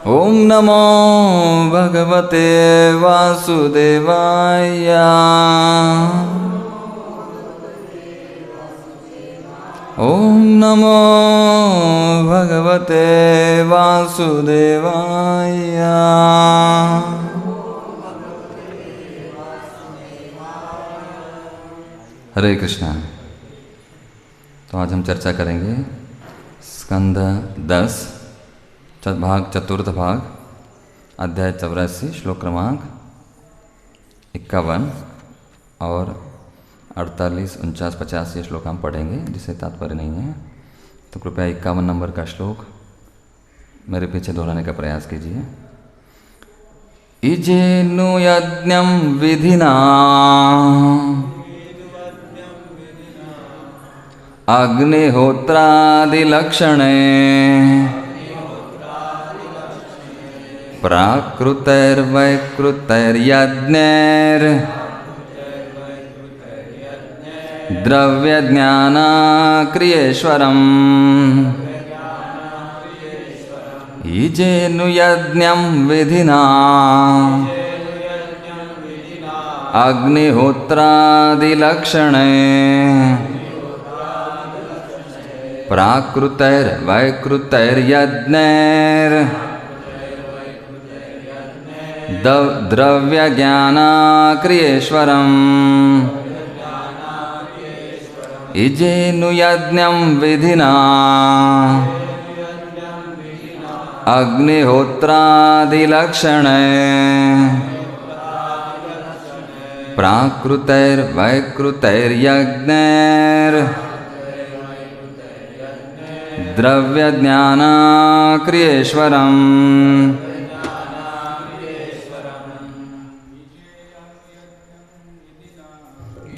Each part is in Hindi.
ओम नमो भगवते वासुदेवाय। ओम नमो भगवते वासुदेवाय। हरे कृष्णा। तो आज हम चर्चा करेंगे स्कंद 10 भाग चतुर्थ भाग अध्याय 84 श्लोक क्रमांक 51 और 48, 49, 50 ये श्लोक हम पढ़ेंगे, जिसे तात्पर्य नहीं है। तो कृपया 51 नंबर का श्लोक मेरे पीछे दोहराने का प्रयास कीजिए। इजेनु यज्ञं विधिना अग्निहोत्रादिलक्षणे प्राकृतैर्वैकृतैर्यज्ञैर् द्रव्यज्ञानाक्रियेश्वरम् इजेनु यज्ञं विधिना अग्निहोत्रादिलक्षणे प्राकृतैर्वैकृतैर्यज्ञैर् द्रव्यज्ञानाक्रियेश्वरम् इजेनु यज्ञं विधिना अग्निहोत्रादिलक्षणे प्राकृतैर्वैकृतैर्यज्ञैर् द्रव्यज्ञानाक्रियेश्वरम्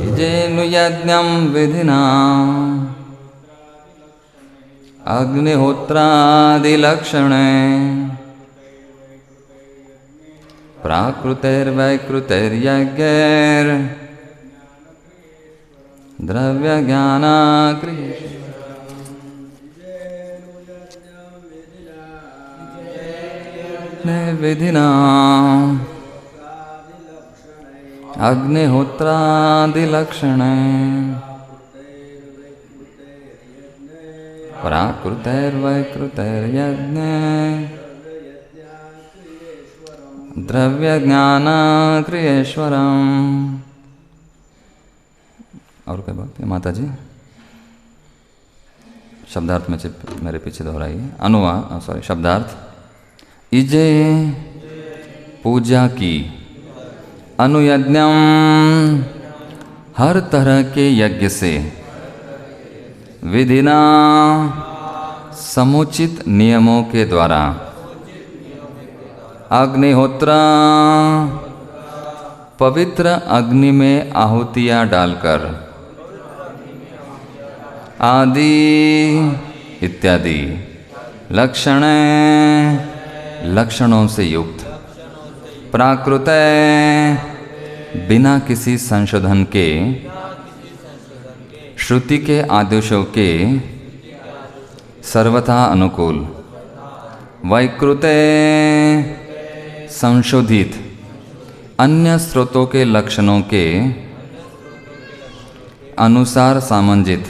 इजेनु यज्ञं विधिना अग्निहोत्रादिलक्षणे प्राकृतैर्वैकृतैर्यज्ञैर् द्रव्यज्ञानाक्रियेश्वरम् विधिना अग्निहोत्रादिलक्षणे प्राकृतैर्वैकृतैर्यज्ञे द्रव्यज्ञानाक्रियेश्वरम्। और क्या बात है माता जी? शब्दार्थ में मेरे पीछे दोहराइए। शब्दार्थ। इजे पूजा की, अनुयज्ञम हर तरह के यज्ञ से, विधिना समुचित नियमों के द्वारा, अग्निहोत्र पवित्र अग्नि में आहुतियाँ डालकर, आदि इत्यादि लक्षणों से युक्त, प्राकृत बिना किसी संशोधन के, श्रुति के आदेशों के सर्वथा अनुकूल, वैकृत संशोधित अन्य स्रोतों के लक्षणों के अनुसार सामंजित,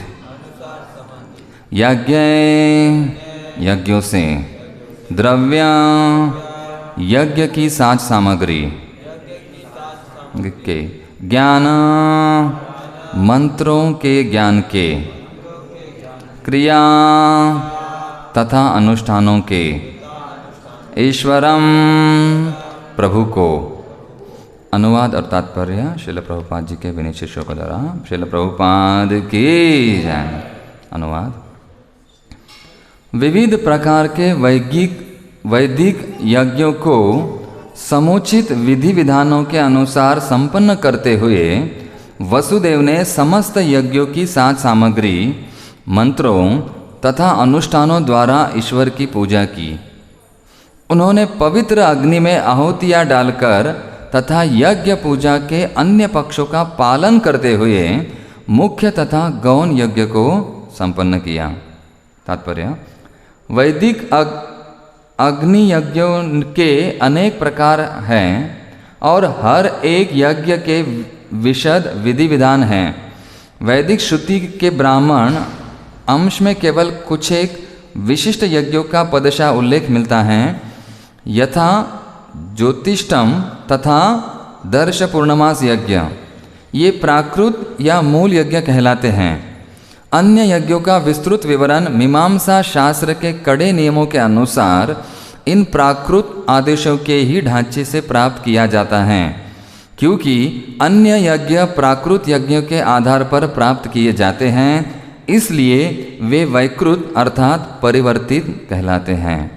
यज्ञों से, द्रव्य यज्ञ की साज सामग्री के, ज्ञान मंत्रों के ज्ञान के, क्रिया तथा अनुष्ठानों के, ईश्वरम प्रभु को। अनुवाद और तात्पर्य श्रील प्रभुपाद जी के विनीत शिष्यों के द्वारा। श्रील प्रभुपाद की जय। अनुवाद। विविध प्रकार के वैदिक यज्ञों को समुचित विधि विधानों के अनुसार संपन्न करते हुए वसुदेव ने समस्त यज्ञों की साज सामग्री, मंत्रों तथा अनुष्ठानों द्वारा ईश्वर की पूजा की। उन्होंने पवित्र अग्नि में आहुतियाँ डालकर तथा यज्ञ पूजा के अन्य पक्षों का पालन करते हुए मुख्य तथा गौण यज्ञ को संपन्न किया। तात्पर्य। अग्नि यज्ञों के अनेक प्रकार हैं और हर एक यज्ञ के विशद विधि विधान हैं। वैदिक श्रुति के ब्राह्मण अंश में केवल कुछ एक विशिष्ट यज्ञों का पदशः उल्लेख मिलता है, यथा ज्योतिष्टम तथा दर्श पूर्णमास यज्ञ। ये प्राकृत या मूल यज्ञ कहलाते हैं। अन्य यज्ञों का विस्तृत विवरण मीमांसा शास्त्र के कड़े नियमों के अनुसार इन प्राकृत आदेशों के ही ढांचे से प्राप्त किया जाता है, क्योंकि अन्य यज्ञ प्राकृत यज्ञों के आधार पर प्राप्त किए जाते हैं, इसलिए वे वैकृत अर्थात परिवर्तित कहलाते हैं।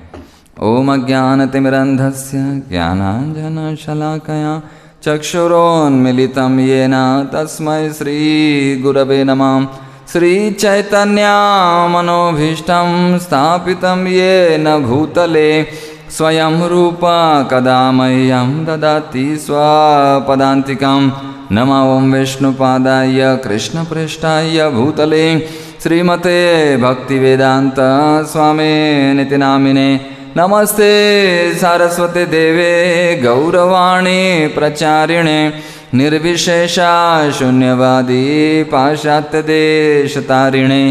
ओम अज्ञानतिमिरन्धस्य ज्ञानाञ्जनशलाकया चक्षुरोन्मीलितं येन तस्मै श्रीगुरवे नमः। श्रीचैतन्यमनोभीष्टं स्थापितं येन भूतले स्वयं रूपा कदा मह्यं ददाति स्वपदान्तिकं। नमो ओं विष्णुपादाय कृष्णपृष्ठाय भूतले श्रीमते भक्तिवेदान्त स्वामिनिति नामिने। नमस्ते सारस्वते देवे गौरवाणी प्रचारिणे निर्विशेषा शून्यवादी पाश्चात्यदेशतारिणे।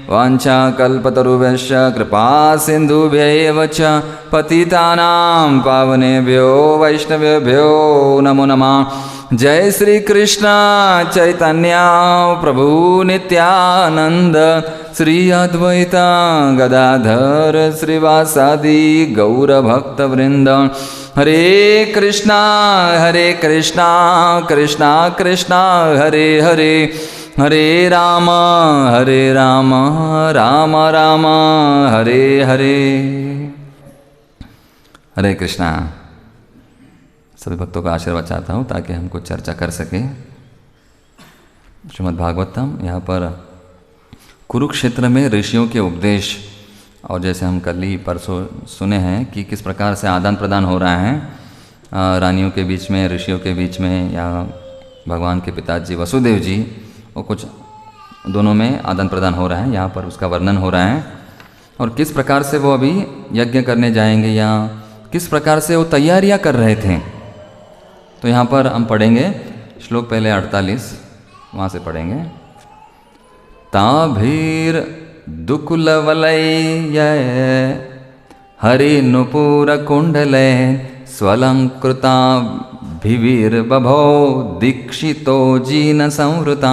वाञ्छाकल्पतरुभ्यश्च कृपा सिन्धुभ्यैव च पतितानां पावनेभ्यो वैष्णवेभ्यो नमो नमः। जय श्री कृष्ण चैतन्य प्रभु नित्यानंद श्री अद्वैत गदाधर श्रीवासादि गौरभक्तवृंद। हरे कृष्णा कृष्णा कृष्णा हरे हरे, हरे राम राम राम हरे हरे। हरे कृष्णा। सभी भक्तों का आशीर्वाद चाहता हूँ ताकि हम कुछ चर्चा कर सकें। श्रीमद् भागवतम यहाँ पर कुरुक्षेत्र में ऋषियों के उपदेश, और जैसे हम कल ही परसों सुने हैं कि किस प्रकार से आदान प्रदान हो रहा है रानियों के बीच में, ऋषियों के बीच में, या भगवान के पिताजी वसुदेव जी, वो कुछ दोनों में आदान प्रदान हो रहा है। यहाँ पर उसका वर्णन हो रहा है और किस प्रकार से वो अभी यज्ञ करने जाएंगे या किस प्रकार से वो तैयारियाँ कर रहे थे। तो यहाँ पर हम पढ़ेंगे श्लोक पहले 48, वहाँ से पढ़ेंगे। ताभीर दुकुलवलय हरि नुपुर कुंडले स्वलंकृता भिवीर बभो दीक्षितो जीन संवृता।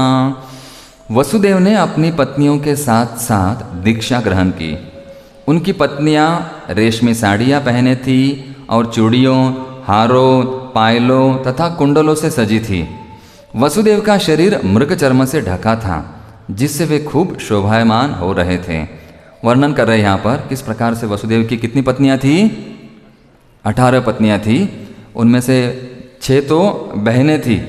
वसुदेव ने अपनी पत्नियों के साथ साथ दीक्षा ग्रहण की। उनकी पत्नियां रेशमी साड़ियाँ पहने थी और चूड़ियों, हारों, पायलों तथा कुंडलों से सजी थी। वसुदेव का शरीर मृग चर्म से ढका था, जिससे वे खूब शोभायमान हो रहे थे। वर्णन कर रहे हैं यहाँ पर किस प्रकार से वसुदेव की कितनी पत्नियाँ थी? 18 पत्नियाँ थी। उनमें से 6 तो बहनें थी,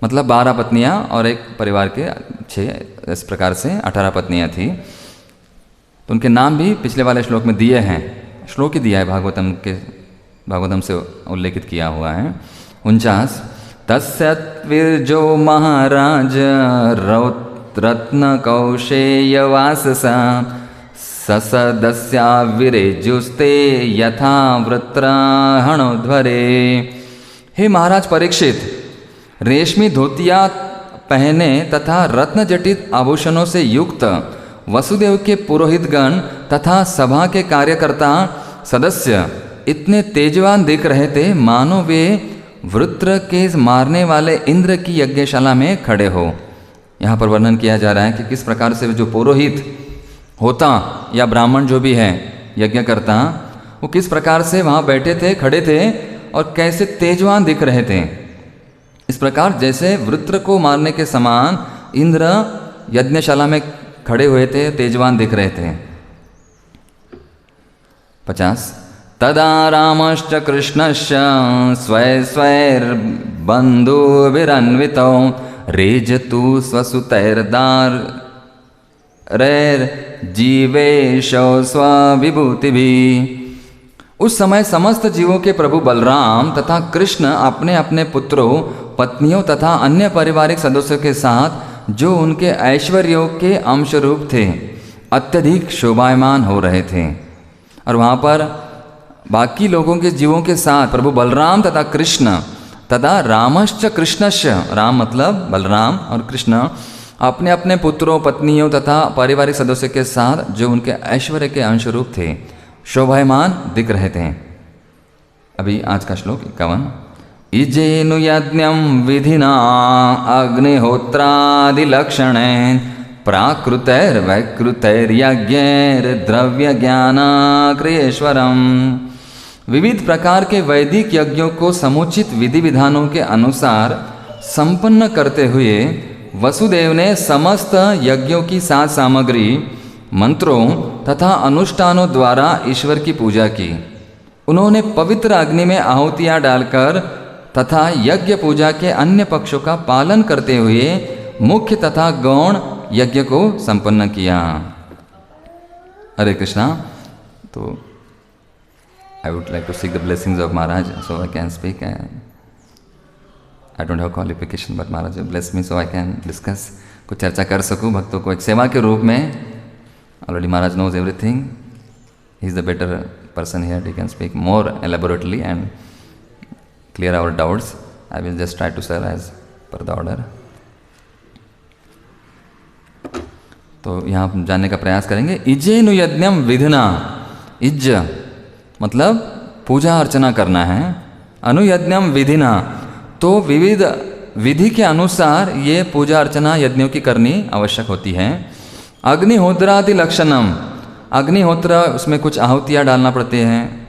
मतलब 12 पत्नियाँ और एक परिवार के 6, इस प्रकार से 18 पत्नियाँ थी। तो उनके नाम भी पिछले वाले श्लोक में दिए हैं, श्लोक ही दिया है, भागवतम से उल्लेखित किया हुआ है। 49 तस्यत्विर्जो महाराज रत्न कौशेयवाससा ससदस्या विरेजुस्ते यथा वृत्राहणोध्वरे। हे महाराज परीक्षित, रेशमी धोतिया पहने तथा रत्न जटित आभूषणों से युक्त वसुदेव के पुरोहितगण तथा सभा के कार्यकर्ता सदस्य इतने तेजवान दिख रहे थे, मानो वे वृत्र के मारने वाले इंद्र की यज्ञशाला में खड़े हो। यहाँ पर वर्णन किया जा रहा है कि किस प्रकार से जो पुरोहित होता या ब्राह्मण जो भी है यज्ञकर्ता, वो किस प्रकार से वहाँ बैठे थे, खड़े थे और कैसे तेजवान दिख रहे थे। इस प्रकार जैसे वृत्र को मारने के समान इंद्र यज्ञशाला में खड़े हुए थे, तेजवान दिख रहे थे। 50 तदा रामश्च कृष्णश्च स्वैर्बन्धुभिरन्वितौ रेजतु स्वसुतैर्दारैर्जीवेशौ स्वविभूतिभिः। उस समय समस्त जीवों के प्रभु बलराम तथा कृष्ण अपने अपने पुत्रों, पत्नियों तथा अन्य पारिवारिक सदस्यों के साथ, जो उनके ऐश्वर्यों के अंशरूप थे, अत्यधिक शोभायमान हो रहे थे। और वहाँ पर बाकी लोगों के जीवों के साथ प्रभु बलराम तथा कृष्ण तथा रामश्च कृष्णश्च, राम मतलब बलराम और कृष्ण अपने अपने पुत्रों पत्नियों तथा पारिवारिक सदस्यों के साथ जो उनके ऐश्वर्य के अंशरूप थे शोभायमान दिख रहे थे। अभी आज का श्लोक 51। इजेनु यज्ञम विधिना अग्निहोत्रादिलक्षणेन प्राकृतैर्वैकृतैर्यज्ञैर्द्रव्य ज्ञानाक्रियेश्वरम। विविध प्रकार के वैदिक यज्ञों को समुचित विधि विधानों के अनुसार संपन्न करते हुए वसुदेव ने समस्त यज्ञों की साज सामग्री मंत्रों तथा अनुष्ठानों द्वारा ईश्वर की पूजा की। उन्होंने पवित्र अग्नि में आहुतियाँ डालकर तथा यज्ञ पूजा के अन्य पक्षों का पालन करते हुए मुख्य तथा गौण यज्ञ को संपन्न किया। हरे कृष्णा। तो I would like to seek the blessings of Maharaj so I can speak. I don't have qualification but Maharaj bless me so I can discuss. कुछ चर्चा कर सकूं भक्तों को एक सेवा के रूप में। Already Maharaj knows everything. He is the better person here. He can speak more elaborately and clear our doubts. I will just try to serve as per the order. तो यहाँ हम जानने का प्रयास करेंगे। इजेनु यज्ञम विधिना, इज मतलब पूजा अर्चना करना है, अनुयज्ञम विधिना तो विविध विधि के अनुसार ये पूजा अर्चना यज्ञों की करनी आवश्यक होती है। अग्निहोत्रादि लक्षणम, अग्निहोत्र उसमें कुछ आहुतियाँ डालना पड़ते हैं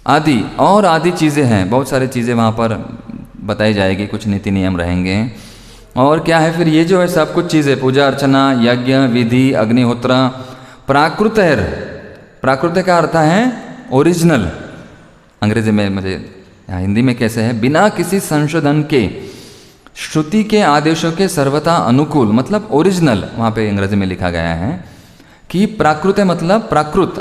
आदि और आदि चीज़ें हैं, बहुत सारी चीज़ें वहाँ पर बताई जाएगी, कुछ नीति नियम रहेंगे। और क्या है फिर ये जो है सब कुछ चीज़ें पूजा अर्चना यज्ञ विधि अग्निहोत्र प्राकृत है। प्राकृत का अर्थ है ओरिजिनल, अंग्रेजी में मुझे हिंदी में कैसे है, बिना किसी संशोधन के श्रुति के आदेशों के सर्वथा अनुकूल, मतलब ओरिजिनल वहाँ पे अंग्रेजी में लिखा गया है कि प्राकृत है मतलब प्राकृत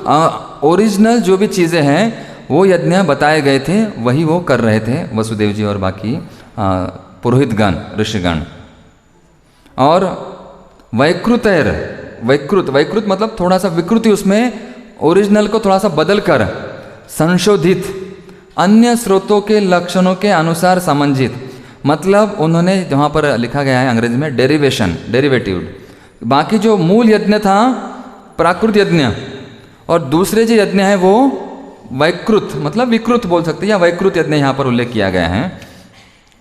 ओरिजिनल जो भी चीज़ें हैं वो यज्ञ बताए गए थे वही वो कर रहे थे वसुदेव जी और बाकी पुरोहितगण ऋषिगण। और वैकृतैर, वैकृत वैकृत मतलब थोड़ा सा विकृति, उसमें ओरिजिनल को थोड़ा सा बदल कर संशोधित अन्य स्रोतों के लक्षणों के अनुसार समंजित, मतलब उन्होंने जहाँ पर लिखा गया है अंग्रेजी में डेरिवेशन डेरिवेटिव, बाकी जो मूल यज्ञ था प्राकृत यज्ञ और दूसरे जो यज्ञ है वो वैकृत मतलब विकृत बोल सकते हैं या वैकृत यज्ञ यहाँ पर उल्लेख किया गया है,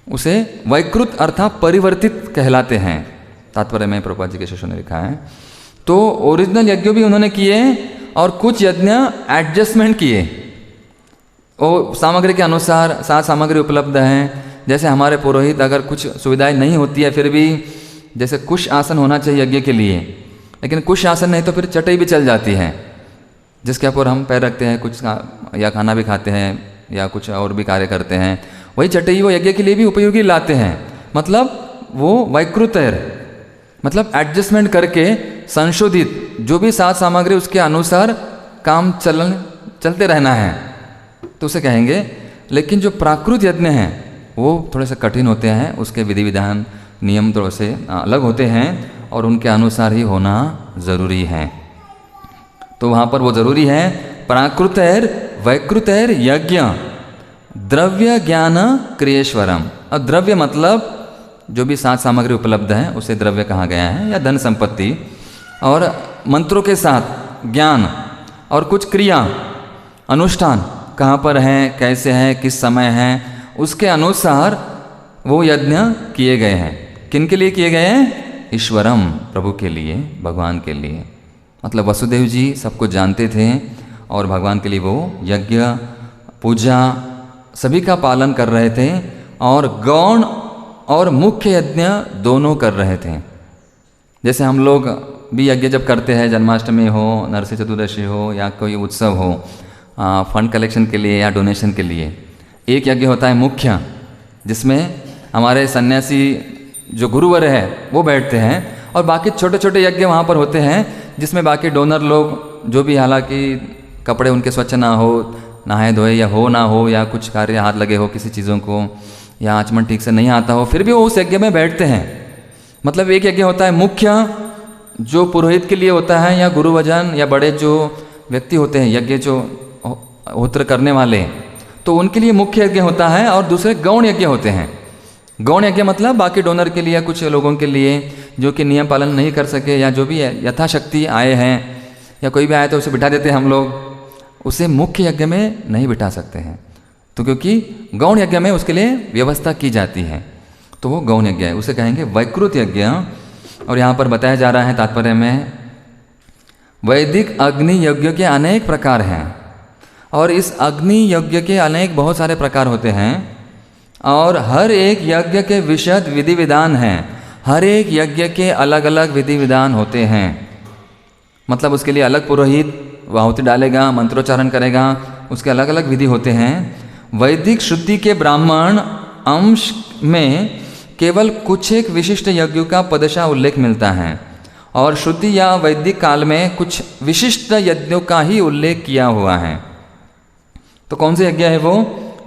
उसे वैकृत अर्थात परिवर्तित कहलाते हैं। तात्पर्य में प्रभुपाद जी के शिष्यों ने लिखा है। तो ओरिजिनल यज्ञ भी उन्होंने किए और कुछ यज्ञ एडजस्टमेंट किए, वो सामग्री के अनुसार साथ सामग्री उपलब्ध हैं। जैसे हमारे पुरोहित अगर कुछ सुविधाएं नहीं होती है फिर भी जैसे कुश आसन होना चाहिए यज्ञ के लिए, लेकिन कुश आसन नहीं तो फिर चटाई भी चल जाती है जिसके ऊपर हम पैर रखते हैं कुछ या खाना भी खाते हैं या कुछ और भी कार्य करते हैं, वही चटाई वो यज्ञ के लिए भी उपयोगी लाते हैं। मतलब वो वैकृत है, मतलब एडजस्टमेंट करके संशोधित जो भी साथ सामग्री उसके अनुसार काम चलते रहना है तो उसे कहेंगे। लेकिन जो प्राकृत यज्ञ हैं वो थोड़े से कठिन होते हैं, उसके विधि विधान नियम थोड़े से अलग होते हैं और उनके अनुसार ही होना ज़रूरी है। तो वहाँ पर वो ज़रूरी है प्राकृतैर वैकृतैर यज्ञ द्रव्य ज्ञान क्रियेश्वरम। और द्रव्य मतलब जो भी साथ सामग्री उपलब्ध है उसे द्रव्य कहा गया है या धन संपत्ति, और मंत्रों के साथ ज्ञान और कुछ क्रिया अनुष्ठान कहाँ पर हैं कैसे हैं किस समय हैं उसके अनुसार वो यज्ञ किए गए हैं। किन के लिए किए गए हैं? ईश्वरम, प्रभु के लिए, भगवान के लिए। मतलब वसुदेव जी सब कुछ जानते थे और भगवान के लिए वो यज्ञ पूजा सभी का पालन कर रहे थे और गौण और मुख्य यज्ञ दोनों कर रहे थे। जैसे हम लोग भी यज्ञ जब करते हैं, जन्माष्टमी हो, नरसिंह चतुर्दशी हो या कोई उत्सव हो, फंड कलेक्शन के लिए या डोनेशन के लिए, एक यज्ञ होता है मुख्य जिसमें हमारे सन्यासी जो गुरुवर है वो बैठते हैं और बाकी छोटे छोटे यज्ञ वहाँ पर होते हैं जिसमें बाकी डोनर लोग जो भी, हालांकि कपड़े उनके स्वच्छ ना हो, नहाए धोए या हो ना हो या कुछ कार्य हाथ लगे हो किसी चीज़ों को या आचमन ठीक से नहीं आता हो, फिर भी वो उस यज्ञ में बैठते हैं। मतलब एक यज्ञ होता है मुख्य जो पुरोहित के लिए होता है या गुरुवजन या बड़े जो व्यक्ति होते हैं, यज्ञ जो अग्निहोत्र करने वाले, तो उनके लिए मुख्य यज्ञ होता है और दूसरे गौण यज्ञ होते हैं। गौण यज्ञ मतलब बाकी डोनर के लिए, कुछ लोगों के लिए जो कि नियम पालन नहीं कर सके या जो भी यथाशक्ति आए हैं या कोई भी आए तो उसे बिठा देते हैं हम लोग, उसे मुख्य यज्ञ में नहीं बिठा सकते हैं। तो क्योंकि गौण यज्ञ में उसके लिए व्यवस्था की जाती है, तो वो गौण यज्ञ है, उसे कहेंगे वैकृत यज्ञ। और यहाँ पर बताया जा रहा है तात्पर्य में, वैदिक अग्नि यज्ञ के अनेक प्रकार हैं और इस अग्नि यज्ञ के अनेक बहुत सारे प्रकार होते हैं और हर एक यज्ञ के विशद विधि विधान हैं। हर एक यज्ञ के अलग अलग विधि विधान होते हैं, मतलब उसके लिए अलग पुरोहित आहुति डालेगा, मंत्रोच्चारण करेगा, उसके अलग अलग विधि होते हैं। वैदिक श्रुति के ब्राह्मण अंश में केवल कुछ एक विशिष्ट यज्ञों का पदशः उल्लेख मिलता है और श्रुति या वैदिक काल में कुछ विशिष्ट यज्ञों का ही उल्लेख किया हुआ है। तो कौन से यज्ञ है वो?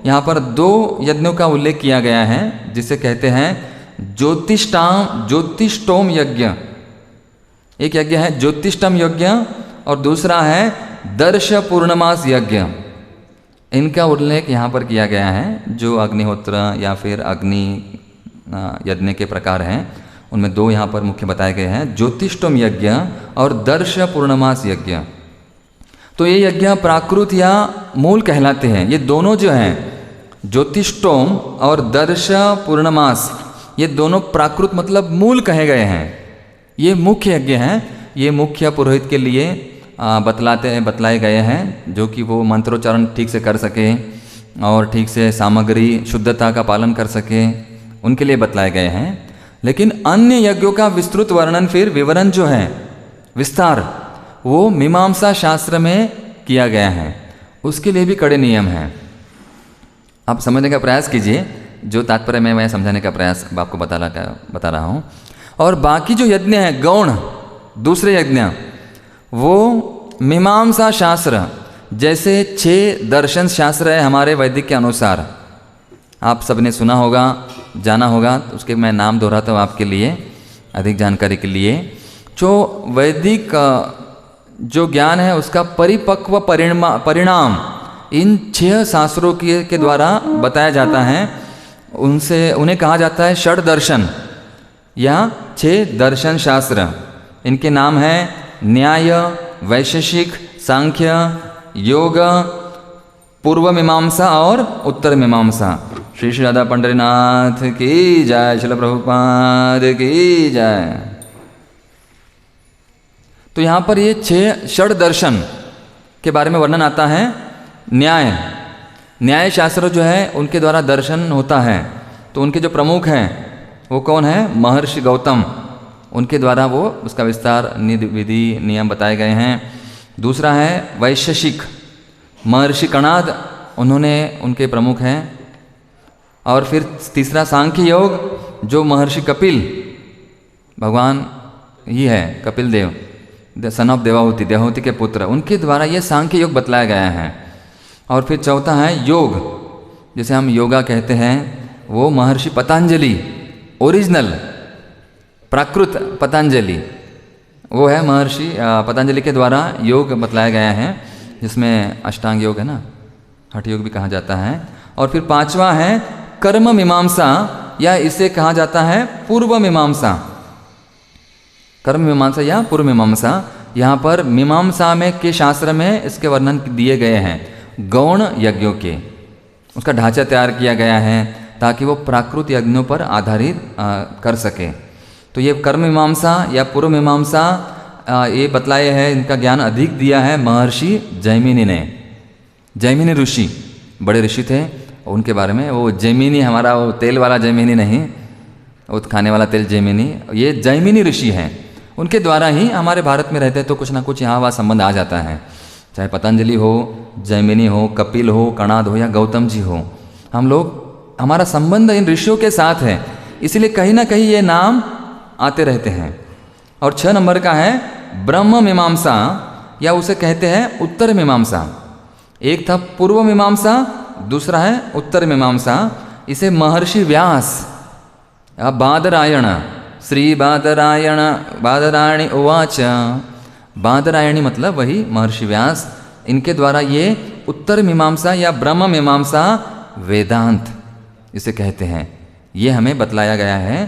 यहाँ पर 2 यज्ञों का उल्लेख किया गया है जिसे कहते हैं ज्योतिष्टोम यज्ञ। एक यज्ञ है ज्योतिष्टम यज्ञ और दूसरा है दर्श पूर्णमास यज्ञ। इनका उल्लेख यहाँ पर किया गया है। जो अग्निहोत्र या फिर अग्नि यज्ञ के प्रकार हैं उनमें 2 यहाँ पर मुख्य बताए गए हैं, ज्योतिष्टोम यज्ञ और दर्श पूर्णमास यज्ञ। तो ये यज्ञ प्राकृत या मूल कहलाते हैं। ये दोनों जो हैं ज्योतिष्टोम और दर्श पूर्णमास, ये दोनों प्राकृत मतलब मूल कहे गए हैं। ये मुख्य यज्ञ हैं, ये मुख्य पुरोहित के लिए बतलाए गए हैं, जो कि वो मंत्रोच्चारण ठीक से कर सके और ठीक से सामग्री शुद्धता का पालन कर सके, उनके लिए बतलाए गए हैं। लेकिन अन्य यज्ञों का विस्तृत वर्णन, फिर विवरण जो है, विस्तार, वो मीमांसा शास्त्र में किया गया है। उसके लिए भी कड़े नियम हैं। आप समझने का प्रयास कीजिए, जो तात्पर्य मैं समझाने का प्रयास आपको बता रहा हूँ। और बाकी जो यज्ञ हैं गौण, दूसरे यज्ञ, वो मीमांसा शास्त्र जैसे 6 दर्शन शास्त्र है हमारे वैदिक के अनुसार। आप सबने सुना होगा, जाना होगा, तो उसके मैं नाम दोहराता हूँ आपके लिए अधिक जानकारी के लिए। जो वैदिक जो ज्ञान है उसका परिपक्व परिणाम इन 6 शास्त्रों के द्वारा बताया जाता है। उन्हें कहा जाता है षड दर्शन या 6 दर्शन शास्त्र। इनके नाम हैं न्याय, वैशेषिक, सांख्य, योग, पूर्व मीमांसा और उत्तर मीमांसा। श्री श्री राधा पंडरीनाथ की जय, श्रील प्रभुपाद की जय। तो यहाँ पर ये 6 षड दर्शन के बारे में वर्णन आता है। न्याय शास्त्र जो है उनके द्वारा दर्शन होता है। तो उनके जो प्रमुख हैं वो कौन है? महर्षि गौतम। उनके द्वारा वो उसका विस्तार विधि नियम बताए गए हैं। दूसरा है वैशेषिक, महर्षि कणाद, उन्होंने उनके प्रमुख हैं। और फिर तीसरा सांख्य योग, जो महर्षि कपिल, भगवान ही है Kapil Dev, the son of Devahuti के पुत्र, उनके द्वारा ये सांख्य योग बतलाया गया है। और फिर चौथा है योग, जिसे हम योगा कहते हैं, वो महर्षि पतंजलि, ओरिजिनल प्राकृत पतंजलि, वो है महर्षि पतंजलि के द्वारा योग बतलाया गया है, जिसमें अष्टांग योग है ना, हठ योग भी कहा जाता है। और फिर 5वां है कर्म मीमांसा, या इसे कहा जाता है पूर्व मीमांसा। कर्म मीमांसा या पूर्व मीमांसा, यहाँ पर मीमांसा में के शास्त्र में इसके वर्णन दिए गए हैं गौण यज्ञों के। उसका ढांचा तैयार किया गया है ताकि वो प्राकृत यज्ञों पर आधारित कर सके। तो ये कर्म मीमांसा या पूर्व मीमांसा ये बतलाए हैं, इनका ज्ञान अधिक दिया है महर्षि जैमिनी ने। जैमिनी ऋषि बड़े ऋषि थे, उनके बारे में, वो जैमिनी हमारा वो तेल वाला जैमिनी नहीं, वो खाने वाला तेल जैमिनी, ये जैमिनी ऋषि हैं। उनके द्वारा ही हमारे भारत में रहते तो कुछ ना कुछ यहाँ वहाँ संबंध आ जाता है, चाहे पतंजलि हो, जैमिनी हो, कपिल हो, कणाद हो या गौतम जी हो। हम लोग, हमारा संबंध इन ऋषियों के साथ है, इसलिए कहीं ना कहीं ये नाम आते रहते हैं। और 6 नंबर का है ब्रह्म मीमांसा, या उसे कहते हैं उत्तर मीमांसा। एक था पूर्व मीमांसा, दूसरा है उत्तर मीमांसा। इसे महर्षि व्यास या बादरायण, श्री बादरायणी उवाच, बादरायणी मतलब वही महर्षि व्यास, इनके द्वारा ये उत्तर मीमांसा या ब्रह्म मीमांसा वेदांत इसे कहते हैं। ये हमें बतलाया गया है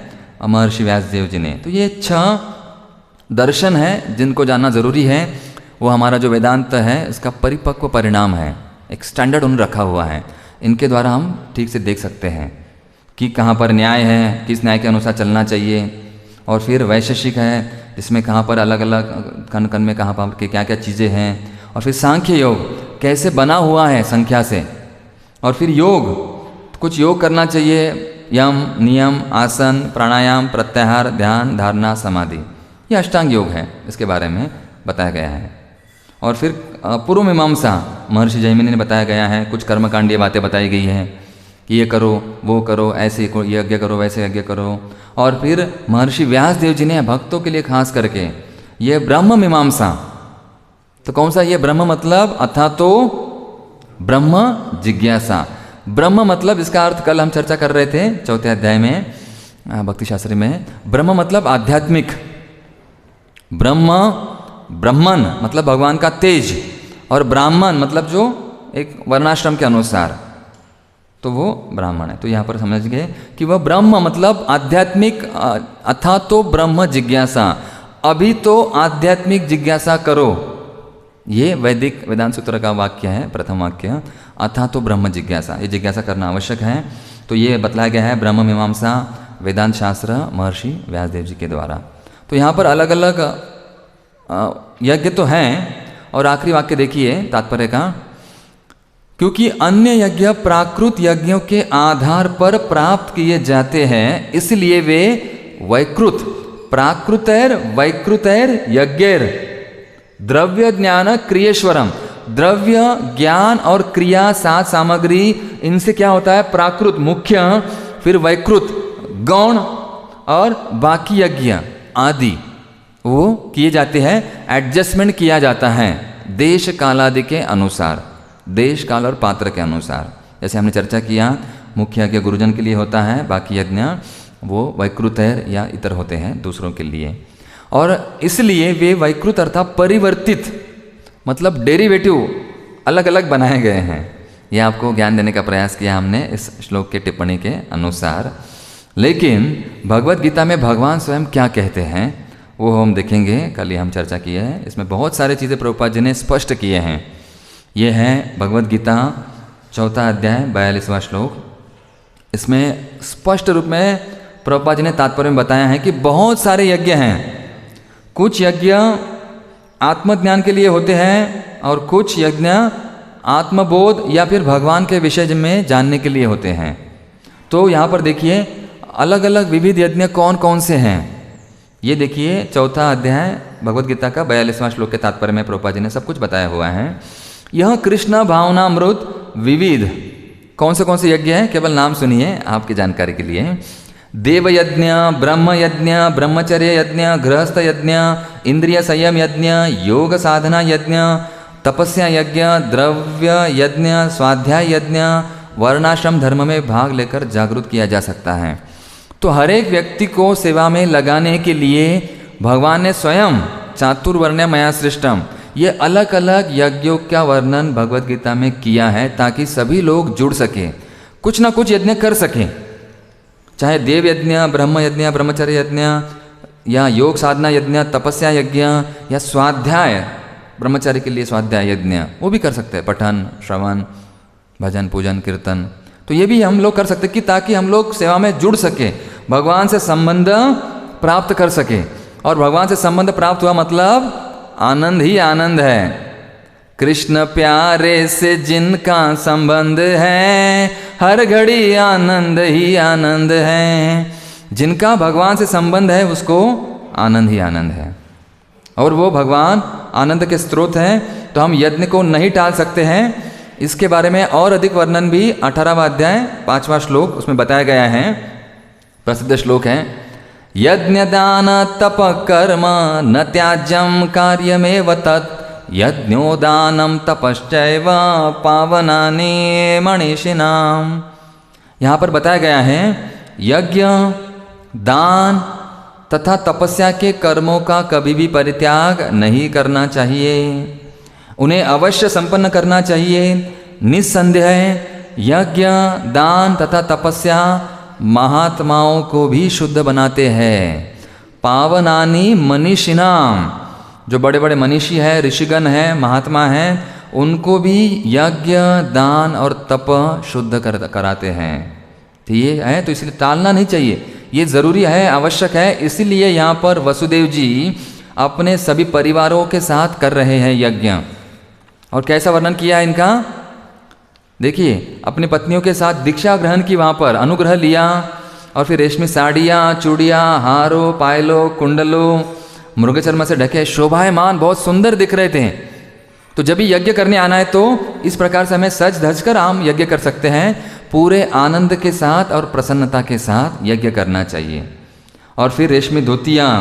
महर्षि व्यासदेव जी ने। तो ये 6 दर्शन है जिनको जानना ज़रूरी है। वो हमारा जो वेदांत है इसका परिपक्व परिणाम है, एक स्टैंडर्ड उन्होंने रखा हुआ है। इनके द्वारा हम ठीक से देख सकते हैं कि कहाँ पर न्याय है, किस न्याय के अनुसार चलना चाहिए। और फिर वैशेषिक है जिसमें कहाँ पर अलग अलग कण कण में कहाँ पर क्या क्या चीज़ें हैं। और फिर सांख्य योग कैसे बना हुआ है संख्या से। और फिर योग, कुछ योग करना चाहिए, यम, नियम, आसन, प्राणायाम, प्रत्याहार, ध्यान, धारणा, समाधि, ये अष्टांग योग है, इसके बारे में बताया गया है। और फिर पूर्व मीमांसा महर्षि जैमिनी ने बताया गया है, कुछ कर्मकांडीय बातें बताई गई हैं कि ये करो, वो करो, ऐसे ये यज्ञ करो, वैसे यज्ञ करो। और फिर महर्षि व्यासदेव जी ने भक्तों के लिए खास करके ये ब्रह्म मीमांसा, तो कौन सा ये ब्रह्म मतलब अथा तो ब्रह्म जिज्ञासा। ब्रह्म मतलब इसका अर्थ कल हम चर्चा कर रहे थे 4थे अध्याय में भक्ति शास्त्री में। ब्रह्म मतलब आध्यात्मिक, ब्रह्म ब्रह्मन मतलब भगवान का तेज, और ब्राह्मण मतलब जो एक वर्णाश्रम के अनुसार, तो वो ब्राह्मण है। तो यहाँ पर समझ गए कि वह ब्रह्म मतलब आध्यात्मिक, अथा तो ब्रह्म जिज्ञासा, अभी तो आध्यात्मिक जिज्ञासा करो। ये वैदिक वेदांत सूत्र का वाक्य है, प्रथम वाक्य, अथा तो ब्रह्म जिज्ञासा, ये जिज्ञासा करना आवश्यक है। तो ये बतलाया गया है ब्रह्म मीमांसा वेदांत शास्त्र महर्षि व्यासदेव जी के द्वारा। तो यहाँ पर अलग अलग यज्ञ तो हैं। और आखिरी वाक्य देखिए तात्पर्य का, क्योंकि अन्य यज्ञ प्राकृत यज्ञों के आधार पर प्राप्त किए जाते हैं, इसलिए वे वैकृत, प्राकृतैर वैकृतैर यज्ञैर द्रव्य ज्ञान क्रियेश्वरम, द्रव्य ज्ञान और क्रिया सात सामग्री, इनसे क्या होता है प्राकृत मुख्य, फिर वैकृत गौण, और बाकी यज्ञ आदि वो किए जाते हैं। एडजस्टमेंट किया जाता है देश कालादि के अनुसार, देश काल और पात्र के अनुसार। जैसे हमने चर्चा किया मुख्य यज्ञ गुरुजन के लिए होता है, बाकी यज्ञ वो वैकृत है या इतर होते हैं दूसरों के लिए। और इसलिए वे वैकृत अर्थात परिवर्तित मतलब डेरिवेटिव अलग अलग बनाए गए हैं। यह आपको ज्ञान देने का प्रयास किया हमने इस श्लोक के टिप्पणी के अनुसार। लेकिन भगवत गीता में भगवान स्वयं क्या कहते हैं वो हम देखेंगे, कल ही हम चर्चा किए हैं। इसमें बहुत सारी चीज़ें प्रभुपाद जी ने स्पष्ट किए हैं। ये है भगवत गीता 4था अध्याय 42वां श्लोक। इसमें स्पष्ट रूप में प्रभुपाद जी ने तात्पर्य में बताया है कि बहुत सारे यज्ञ हैं। कुछ यज्ञ आत्मज्ञान के लिए होते हैं और कुछ यज्ञ आत्मबोध या फिर भगवान के विषय में जानने के लिए होते हैं। तो यहाँ पर देखिए अलग अलग विविध यज्ञ कौन कौन से हैं। ये देखिए 4था अध्याय भगवत गीता का 42वां श्लोक के तात्पर्य में प्रभुपाद जी ने सब कुछ बताया हुआ है। यह कृष्ण भावनामृत विविध कौन से यज्ञ हैं, केवल नाम सुनिए आपकी जानकारी के लिए। देव यज्ञ, ब्रह्म यज्ञ, ब्रह्मचर्य यज्ञ, गृहस्थ यज्ञ, इंद्रिय संयम यज्ञ, योग साधना यज्ञ, तपस्या यज्ञ, द्रव्य यज्ञ, स्वाध्याय यज्ञ, वर्णाश्रम धर्म में भाग लेकर जागरूक किया जा सकता है। तो हर एक व्यक्ति को सेवा में लगाने के लिए भगवान ने स्वयं चातुर्वर्ण्य मया सृष्टम, ये अलग अलग यज्ञों का वर्णन भगवत गीता में किया है ताकि सभी लोग जुड़ सकें, कुछ ना कुछ यज्ञ कर सकें। चाहे देव यज्ञ, ब्रह्म यज्ञ, ब्रह्मचर्य यज्ञ या योग साधना यज्ञ, तपस्या यज्ञ या स्वाध्याय, ब्रह्मचारी के लिए स्वाध्याय यज्ञ वो भी कर सकते हैं, पठन, श्रवण, भजन, पूजन, कीर्तन। तो ये भी हम लोग कर सकते हैं कि ताकि हम लोग सेवा में जुड़ सके, भगवान से संबंध प्राप्त कर सके। और भगवान से संबंध प्राप्त हुआ मतलब आनंद ही आनंद है। कृष्ण प्यारे से जिनका संबंध है, हर घड़ी आनंद ही आनंद है। जिनका भगवान से संबंध है उसको आनंद ही आनंद है, और वो भगवान आनंद के स्रोत हैं। तो हम यज्ञ को नहीं टाल सकते हैं। इसके बारे में और अधिक वर्णन भी 18वां अध्याय 5वां श्लोक उसमें बताया गया है। प्रसिद्ध श्लोक है, यज्ञ दान तप कर्म न त्याज्यम कार्यमेव तत्, यज्ञोदानम तपश्चैव पावनानि मनीषिणाम। यहाँ पर बताया गया है यज्ञ, दान तथा तपस्या के कर्मों का कभी भी परित्याग नहीं करना चाहिए। उन्हें अवश्य संपन्न करना चाहिए। निस्संदेह यज्ञ, दान तथा तपस्या महात्माओं को भी शुद्ध बनाते हैं। पावनानि मनीषिणाम, जो बड़े बड़े मनीषी हैं, ऋषिगण हैं, महात्मा हैं, उनको भी यज्ञ, दान और तप शुद्ध कराते हैं। तो ये है, तो इसलिए टालना नहीं चाहिए, ये ज़रूरी है, आवश्यक है। इसीलिए यहाँ पर वसुदेव जी अपने सभी परिवारों के साथ कर रहे हैं यज्ञ। और कैसा वर्णन किया है इनका, देखिए, अपनी पत्नियों के साथ दीक्षा ग्रहण की, वहाँ पर अनुग्रह लिया, और फिर रेशमी साड़ियाँ, चूड़ियाँ, हारों, पायलों, कुंडलों, मृगचर्म से ढके शोभायमान बहुत सुंदर दिख रहे थे। तो जब भी यज्ञ करने आना है तो इस प्रकार से हमें सज धज कर हम यज्ञ कर सकते हैं। पूरे आनंद के साथ और प्रसन्नता के साथ यज्ञ करना चाहिए। और फिर रेशमी धोतियाँ,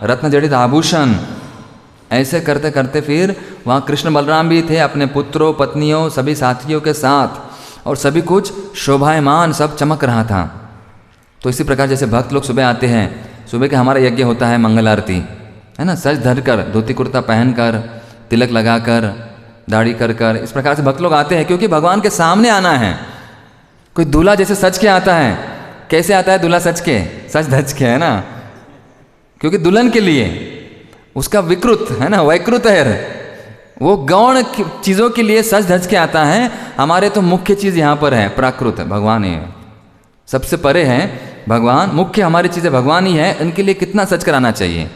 रत्न जड़ित आभूषण, ऐसे करते करते फिर वहाँ कृष्ण बलराम भी थे अपने पुत्रों, पत्नियों, सभी साथियों के साथ, और सभी कुछ शोभायमान, सब चमक रहा था। तो इसी प्रकार जैसे भक्त लोग सुबह आते हैं, सुबह के हमारा यज्ञ होता है मंगल आरती, है ना, सज धर कर, धोती कुर्ता पहनकर, तिलक लगाकर, दाढ़ी कर कर, इस प्रकार से भक्त लोग आते हैं, क्योंकि भगवान के सामने आना है। कोई दूल्हा जैसे सज के आता है, कैसे आता है दूल्हा सज के, सज धज के, है ना, क्योंकि दुल्हन के लिए उसका विकृत है ना, वैकृत है, वो गौण चीज़ों के लिए सज धज के आता है। हमारे तो मुख्य चीज़ यहाँ पर है प्राकृत, भगवान ही है, सबसे परे है भगवान, मुख्य हमारी चीज़ें भगवान ही है, इनके लिए कितना सच कराना चाहिए।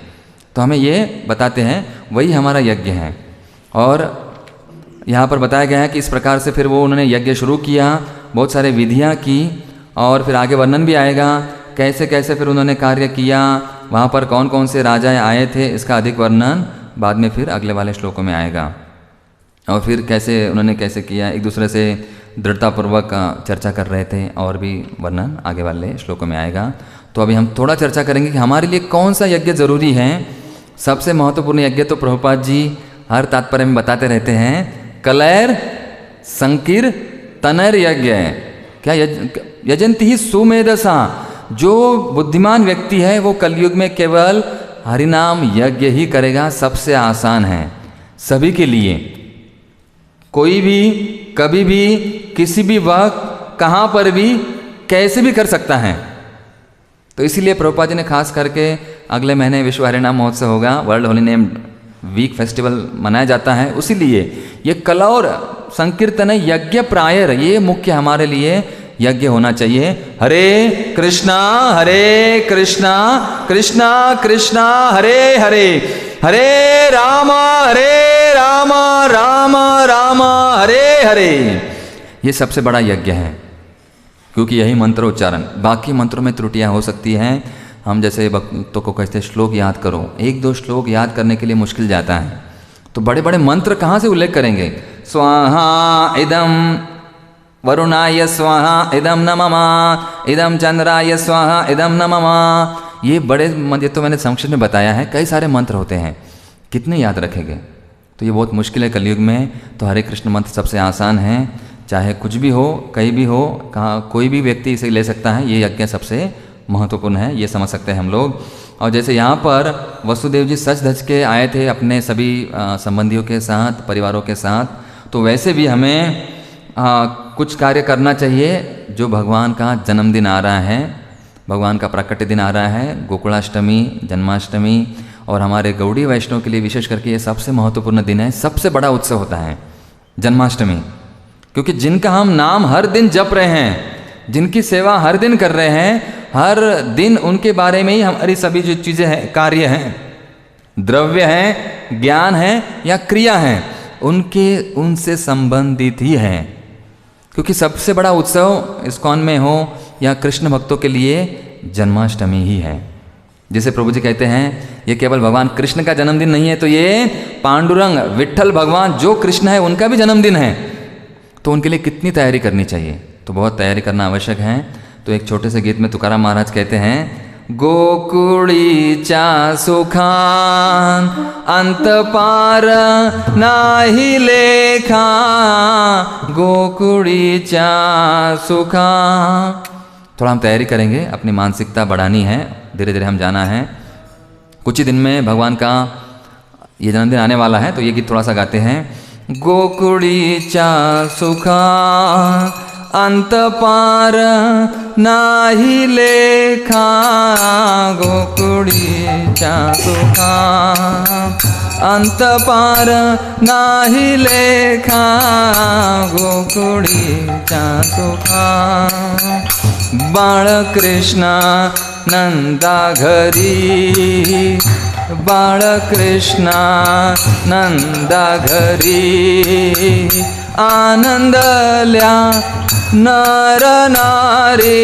तो हमें ये बताते हैं, वही हमारा यज्ञ है। और यहाँ पर बताया गया है कि इस प्रकार से फिर वो उन्होंने यज्ञ शुरू किया, बहुत सारे विधियाँ की, और फिर आगे वर्णन भी आएगा कैसे कैसे फिर उन्होंने कार्य किया, वहाँ पर कौन कौन से राजाएँ आए थे, इसका अधिक वर्णन बाद में फिर अगले वाले श्लोकों में आएगा। और फिर कैसे उन्होंने कैसे किया, एक दूसरे से दृढ़तापूर्वक चर्चा कर रहे थे, और भी वर्णन आगे वाले श्लोकों में आएगा। तो अभी हम थोड़ा चर्चा करेंगे कि हमारे लिए कौन सा यज्ञ ज़रूरी है। सबसे महत्वपूर्ण यज्ञ तो प्रभुपाद जी हर तात्पर्य में बताते रहते हैं, कलैर संकीर तनैर यज्ञ है। क्या यजंती ही सुमेधसा, जो बुद्धिमान व्यक्ति है वो कलयुग में केवल हरिनाम यज्ञ ही करेगा, सबसे आसान है सभी के लिए। कोई भी कभी भी किसी भी वक्त कहाँ पर भी कैसे भी कर सकता है। तो इसीलिए प्रभुपाद जी ने खास करके अगले महीने विश्व हरिनाम महोत्सव होगा, world holy name week festival मनाया जाता है। उसीलिए ये कला और संकीर्तन यज्ञ प्रायर, ये मुख्य हमारे लिए यज्ञ होना चाहिए। हरे कृष्णा कृष्णा कृष्णा हरे हरे, हरे राम राम राम हरे हरे। ये सबसे बड़ा यज्ञ है, क्योंकि यही मंत्र उच्चारण, बाकी मंत्रों में त्रुटियां हो सकती हैं। हम जैसे भक्तों को कहते हैं श्लोक याद करो, एक दो श्लोक याद करने के लिए मुश्किल जाता है, तो बड़े बड़े मंत्र कहाँ से उल्लेख करेंगे। स्वाहा इदम वरुणाय स्वाहा इदम नमः, इदम चंद्राय स्वाहा इदम नमः। ये बड़े मंत्र तो मैंने संक्षिप्त में बताया है, कई सारे मंत्र होते हैं, कितने याद रखेंगे। तो ये बहुत मुश्किल है कलयुग में। तो हरे कृष्ण मंत्र सबसे आसान है, चाहे कुछ भी हो, कहीं भी हो, कहाँ कोई भी व्यक्ति इसे ले सकता है। ये यज्ञ सबसे महत्वपूर्ण है, ये समझ सकते हैं हम लोग। और जैसे यहाँ पर वसुदेव जी सच धज के आए थे अपने सभी संबंधियों के साथ, परिवारों के साथ, तो वैसे भी हमें कुछ कार्य करना चाहिए। जो भगवान का जन्मदिन आ रहा है, भगवान का प्राकट्य दिन आ रहा है, गोकुलाष्टमी, जन्माष्टमी, और हमारे गौड़ी वैष्णव के लिए विशेष करके ये सबसे महत्वपूर्ण दिन है, सबसे बड़ा उत्सव होता है जन्माष्टमी। क्योंकि जिनका हम नाम हर दिन जप रहे हैं, जिनकी सेवा हर दिन कर रहे हैं, हर दिन उनके बारे में ही हमारी सभी जो चीज़ें हैं, कार्य हैं, द्रव्य हैं, ज्ञान है या क्रिया है, उनसे संबंधित ही है। क्योंकि सबसे बड़ा उत्सव इस्कॉन में हो या कृष्ण भक्तों के लिए जन्माष्टमी ही है। जिसे प्रभु जी कहते हैं ये केवल भगवान कृष्ण का जन्मदिन नहीं है, तो ये पांडुरंग विट्ठल भगवान जो कृष्ण है उनका भी जन्मदिन है। तो उनके लिए कितनी तैयारी करनी चाहिए, तो बहुत तैयारी करना आवश्यक है। तो एक छोटे से गीत में तुकाराम महाराज कहते हैं, गोकुळीच्या सुखान अंत पार नाही लेखा, गोकुळीच्या सुखान। थोड़ा हम तैयारी करेंगे, अपनी मानसिकता बढ़ानी है, धीरे धीरे हम जाना है। कुछ ही दिन में भगवान का ये जन्मदिन आने वाला है, तो ये गीत थोड़ा सा गाते हैं। गोकुळीच्या सुखा अंत पार नाही लेखा, गोकुळीच्या सुखा अंत पार नाही लेखा, गोकुळीच्या सुखा। बाळकृष्ण नंदा घरी, बाळकृष्ण नंदा घरी, आनंदल्या नर नारी,